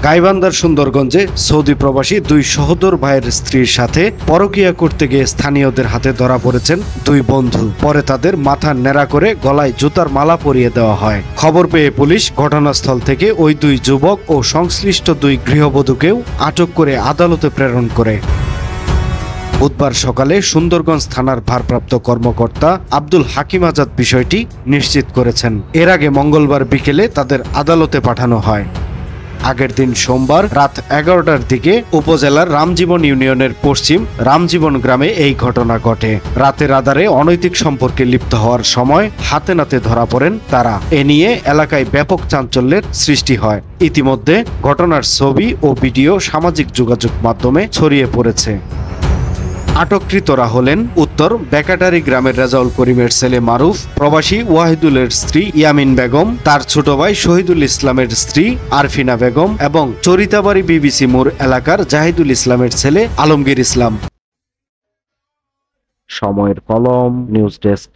গাইবান্ধার সুন্দরগঞ্জে সৌদি প্রবাসী দুই সহোদর ভাইয়ের স্ত্রীর সাথে পরকীয়া করতে গিয়ে স্থানীয়দের হাতে ধরা পড়েছেন দুই বন্ধু। পরে তাদের মাথা ন্যাড়া করে গলায় জুতার মালা পরিয়ে দেওয়া হয়। খবর পেয়ে পুলিশ ঘটনাস্থল থেকে ওই দুই যুবক ও সংশ্লিষ্ট দুই গৃহবধূকেও আটক করে আদালতে প্রেরণ করে। বুধবার সকালে সুন্দরগঞ্জ থানার ভারপ্রাপ্ত কর্মকর্তা আব্দুল হাকিম আজাদ বিষয়টি নিশ্চিত করেছেন। এর আগে মঙ্গলবার বিকেলে তাদের আদালতে পাঠানো হয়। আগের দিন সোমবার রাত 11টার দিকে উপজেলার রামজীবন ইউনিয়নের পশ্চিম রামজীবন গ্রামে এই ঘটনা ঘটে। রাতের আধারে অনৈতিক সম্পর্কে লিপ্ত হওয়ার সময় হাতে নাতে ধরা পড়েন তারা। এ নিয়ে এলাকায় ব্যাপক চাঞ্চল্যের সৃষ্টি হয়। ইতিমধ্যে ঘটনার ছবি ও ভিডিও সামাজিক যোগাযোগ মাধ্যমে ছড়িয়ে পড়েছে। আটককৃতরা হলেন উত্তর বেকাটারি গ্রামের রেজাউল করিমের ছেলে মারুফ, প্রবাসী ওয়াহিদুলের স্ত্রী ইয়ামিন বেগম, তার ছোট ভাই শহীদুল ইসলামের স্ত্রী আরফিনা বেগম এবং চরিতাবাড়ি বিবিসি মোড় এলাকার জাহিদুল ইসলামের ছেলে আলমগীর ইসলাম। সময়ের কলম, নিউজ ডেস্ক।